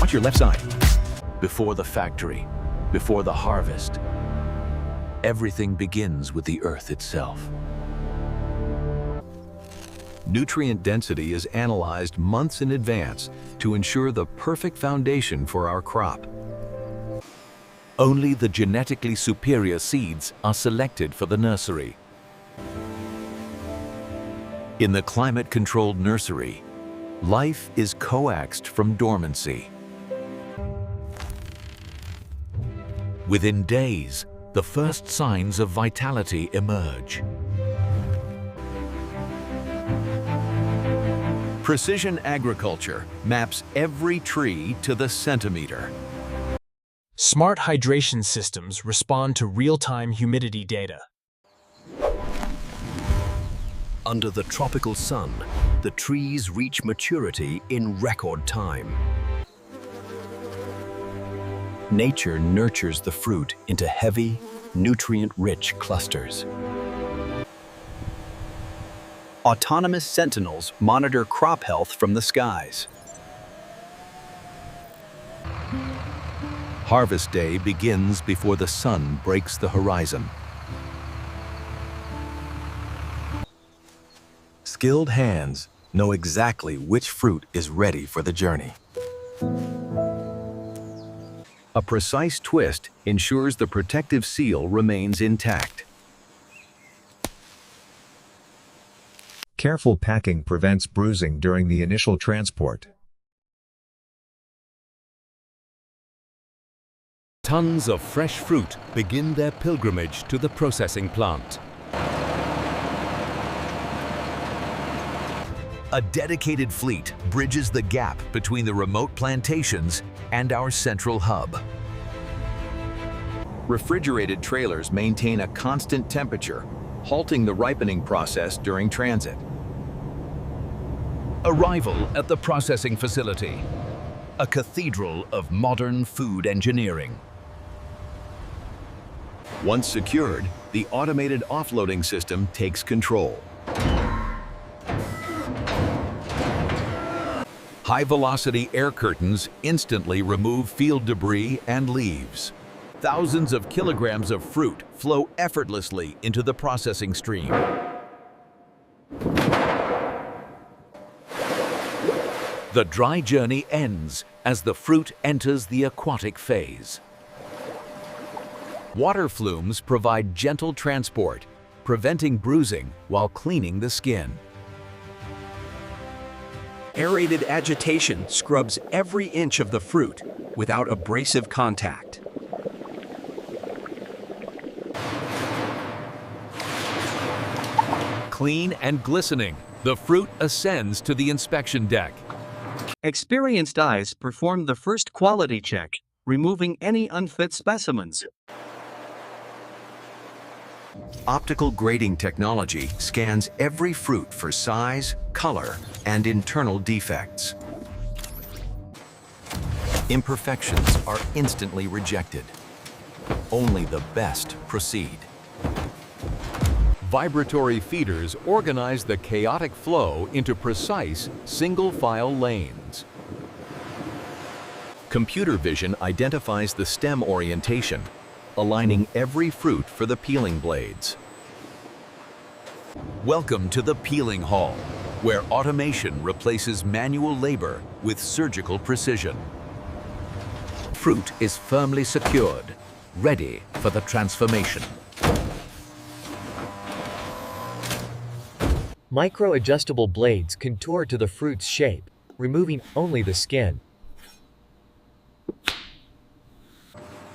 Watch your left side. Before the factory, before the harvest, everything begins with the earth itself. Nutrient density is analyzed months in advance to ensure the perfect foundation for our crop. Only the genetically superior seeds are selected for the nursery. In the climate-controlled nursery, life is coaxed from dormancy. Within days, the first signs of vitality emerge. Precision agriculture maps every tree to the centimeter. Smart hydration systems respond to real-time humidity data. Under the tropical sun, the trees reach maturity in record time. Nature nurtures the fruit into heavy, nutrient-rich clusters. Autonomous sentinels monitor crop health from the skies. Harvest day begins before the sun breaks the horizon. Skilled hands know exactly which fruit is ready for the journey. A precise twist ensures the protective seal remains intact. Careful packing prevents bruising during the initial transport. Tons of fresh fruit begin their pilgrimage to the processing plant. A dedicated fleet bridges the gap between the remote plantations and our central hub. Refrigerated trailers maintain a constant temperature, halting the ripening process during transit. Arrival at the processing facility, a cathedral of modern food engineering. Once secured, the automated offloading system takes control. High-velocity air curtains instantly remove field debris and leaves. Thousands of kilograms of fruit flow effortlessly into the processing stream. The dry journey ends as the fruit enters the aquatic phase. Water flumes provide gentle transport, preventing bruising while cleaning the skin. Aerated agitation scrubs every inch of the fruit without abrasive contact. Clean and glistening, the fruit ascends to the inspection deck. Experienced eyes perform the first quality check, removing any unfit specimens. Optical grading technology scans every fruit for size, color, and internal defects. Imperfections are instantly rejected. Only the best proceed. Vibratory feeders organize the chaotic flow into precise, single-file lanes. Computer vision identifies the stem orientation, aligning every fruit for the peeling blades. Welcome to the peeling hall, where automation replaces manual labor with surgical precision. Fruit is firmly secured, ready for the transformation. Micro-adjustable blades contour to the fruit's shape, removing only the skin.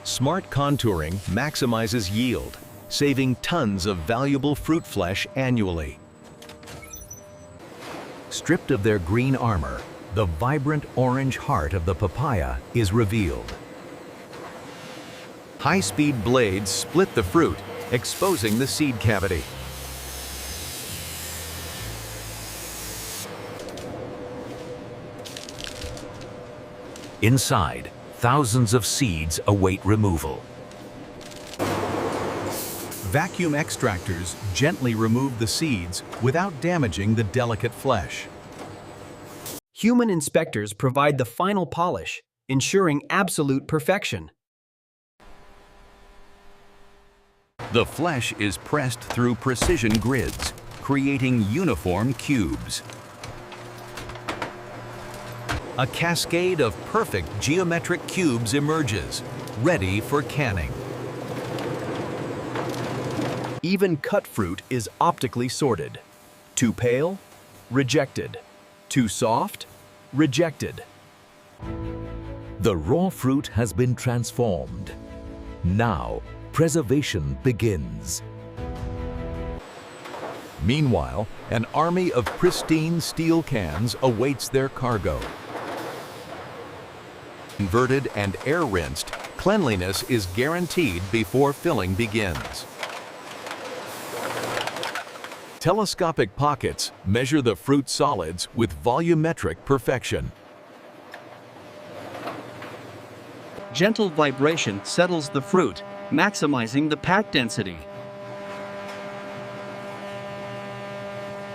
Smart contouring maximizes yield, saving tons of valuable fruit flesh annually. Stripped of their green armor, the vibrant orange heart of the papaya is revealed. High-speed blades split the fruit, exposing the seed cavity. Inside, thousands of seeds await removal. Vacuum extractors gently remove the seeds without damaging the delicate flesh. Human inspectors provide the final polish, ensuring absolute perfection. The flesh is pressed through precision grids, creating uniform cubes. A cascade of perfect geometric cubes emerges, ready for canning. Even cut fruit is optically sorted. Too pale? Rejected. Too soft? Rejected. The raw fruit has been transformed. Now, preservation begins. Meanwhile, an army of pristine steel cans awaits their cargo. Converted and air-rinsed, cleanliness is guaranteed before filling begins. Telescopic pockets measure the fruit solids with volumetric perfection. Gentle vibration settles the fruit, maximizing the pack density.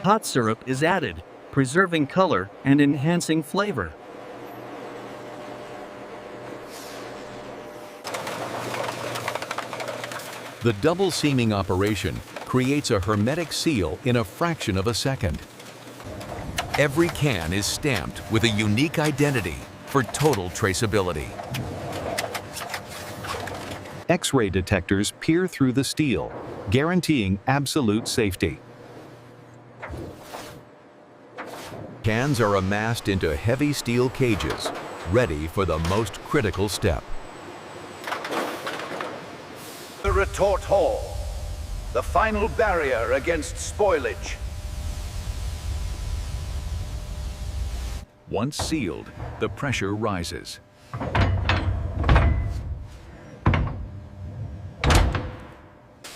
Hot syrup is added, preserving color and enhancing flavor. The double seaming operation creates a hermetic seal in a fraction of a second. Every can is stamped with a unique identity for total traceability. X-ray detectors peer through the steel, guaranteeing absolute safety. Cans are amassed into heavy steel cages, ready for the most critical step. The retort hall, the final barrier against spoilage. Once sealed, the pressure rises.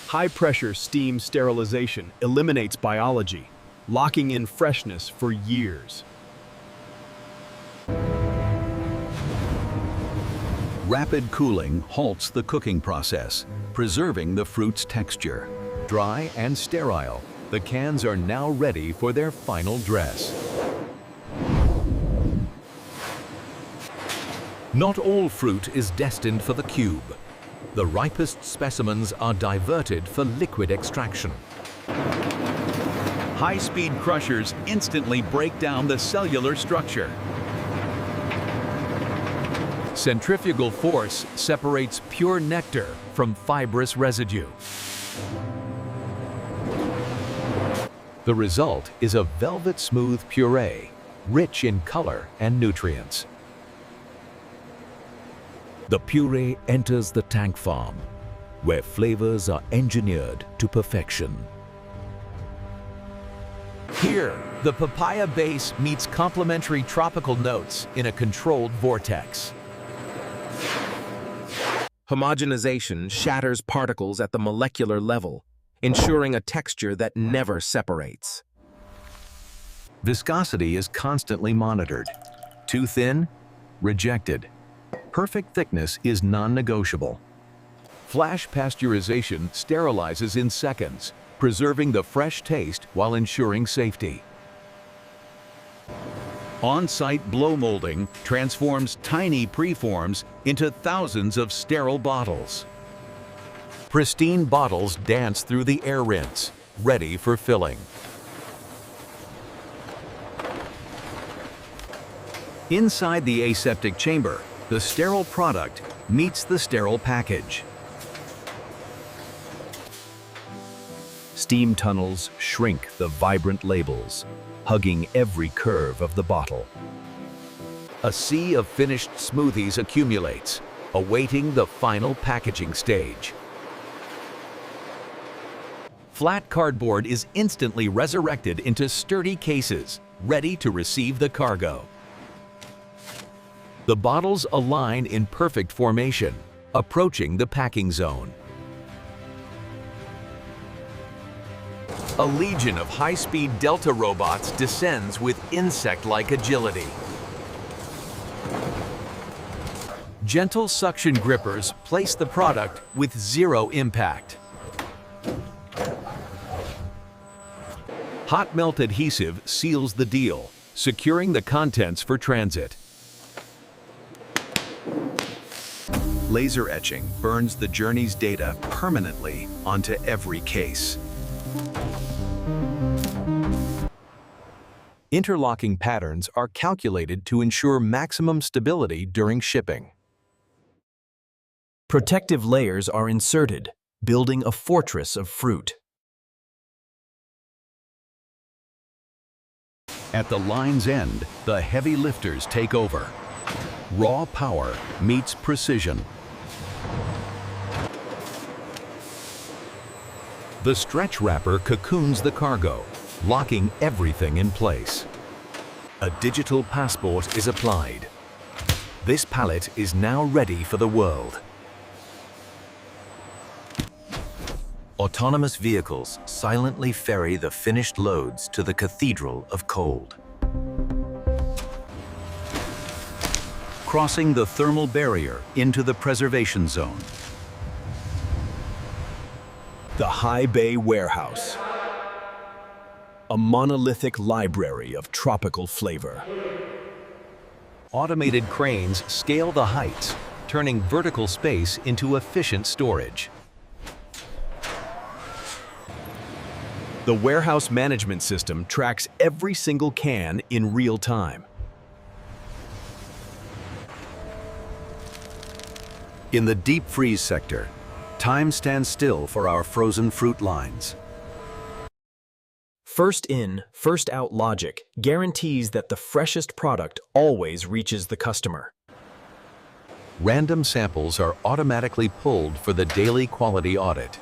High-pressure steam sterilization eliminates biology, locking in freshness for years. Rapid cooling halts the cooking process, preserving the fruit's texture. Dry and sterile, the cans are now ready for their final dress. Not all fruit is destined for the cube. The ripest specimens are diverted for liquid extraction. High-speed crushers instantly break down the cellular structure. Centrifugal force separates pure nectar from fibrous residue. The result is a velvet-smooth puree, rich in color and nutrients. The puree enters the tank farm, where flavors are engineered to perfection. Here, the papaya base meets complementary tropical notes in a controlled vortex. Homogenization shatters particles at the molecular level, ensuring a texture that never separates. Viscosity is constantly monitored. Too thin? Rejected. Perfect thickness is non-negotiable. Flash pasteurization sterilizes in seconds, preserving the fresh taste while ensuring safety. On-site blow molding transforms tiny preforms into thousands of sterile bottles. Pristine bottles dance through the air rinse, ready for filling. Inside the aseptic chamber, the sterile product meets the sterile package. Steam tunnels shrink the vibrant labels, hugging every curve of the bottle. A sea of finished smoothies accumulates, awaiting the final packaging stage. Flat cardboard is instantly resurrected into sturdy cases, ready to receive the cargo. The bottles align in perfect formation, approaching the packing zone. A legion of high-speed Delta robots descends with insect-like agility. Gentle suction grippers place the product with zero impact. Hot melt adhesive seals the deal, securing the contents for transit. Laser etching burns the journey's data permanently onto every case. Interlocking patterns are calculated to ensure maximum stability during shipping. Protective layers are inserted, building a fortress of fruit. At the line's end, the heavy lifters take over. Raw power meets precision. The stretch wrapper cocoons the cargo, locking everything in place. A digital passport is applied. This pallet is now ready for the world. Autonomous vehicles silently ferry the finished loads to the Cathedral of Cold. Crossing the thermal barrier into the preservation zone. The High Bay Warehouse. A monolithic library of tropical flavor. Automated cranes scale the heights, turning vertical space into efficient storage. The warehouse management system tracks every single can in real time. In the deep freeze sector, time stands still for our frozen fruit lines. First in, first out logic guarantees that the freshest product always reaches the customer. Random samples are automatically pulled for the daily quality audit.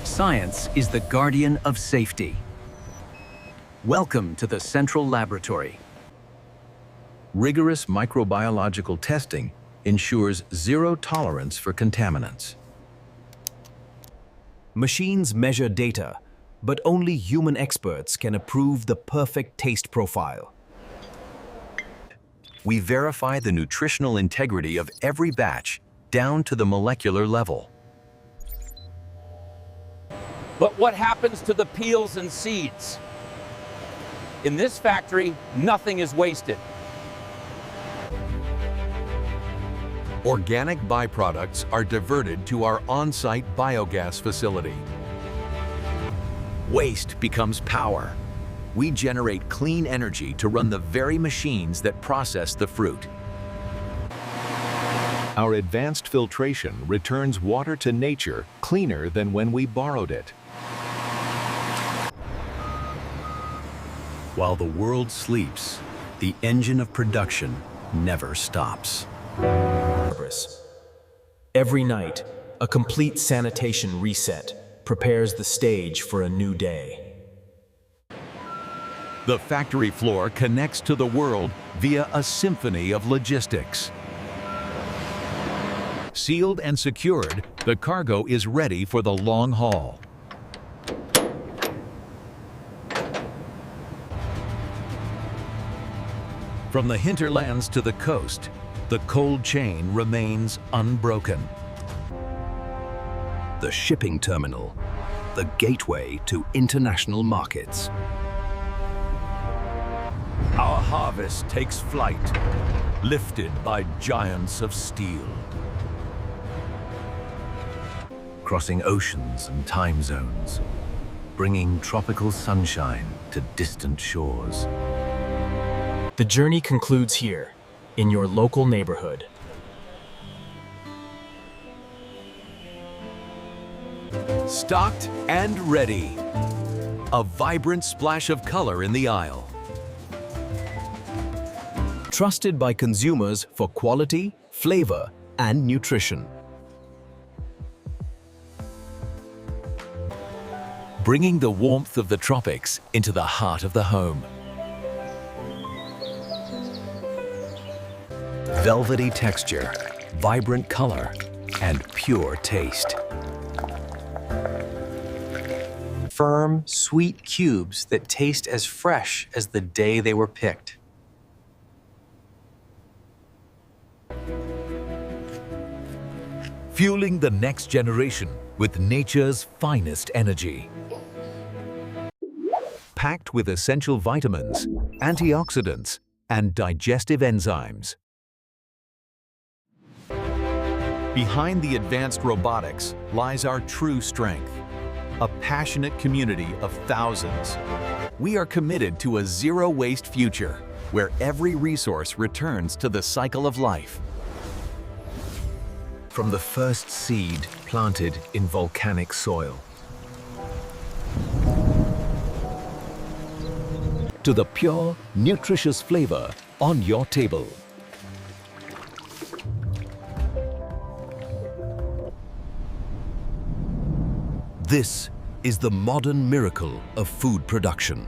Science is the guardian of safety. Welcome to the Central Laboratory. Rigorous microbiological testing ensures zero tolerance for contaminants. Machines measure data, but only human experts can approve the perfect taste profile. We verify the nutritional integrity of every batch down to the molecular level. But what happens to the peels and seeds? In this factory, nothing is wasted. Organic byproducts are diverted to our on-site biogas facility. Waste becomes power. We generate clean energy to run the very machines that process the fruit. Our advanced filtration returns water to nature cleaner than when we borrowed it. While the world sleeps, the engine of production never stops. Every night, a complete sanitation reset prepares the stage for a new day. The factory floor connects to the world via a symphony of logistics. Sealed and secured, the cargo is ready for the long haul. From the hinterlands to the coast, the cold chain remains unbroken. The shipping terminal, the gateway to international markets. Our harvest takes flight, lifted by giants of steel. Crossing oceans and time zones, bringing tropical sunshine to distant shores. The journey concludes here, in your local neighborhood. Stocked and ready. A vibrant splash of color in the aisle. Trusted by consumers for quality, flavor, and nutrition. Bringing the warmth of the tropics into the heart of the home. Velvety texture, vibrant color, and pure taste. Firm, sweet cubes that taste as fresh as the day they were picked. Fueling the next generation with nature's finest energy. Packed with essential vitamins, antioxidants, and digestive enzymes. Behind the advanced robotics lies our true strength, a passionate community of thousands. We are committed to a zero-waste future where every resource returns to the cycle of life. From the first seed planted in volcanic soil to the pure, nutritious flavor on your table. This is the modern miracle of food production.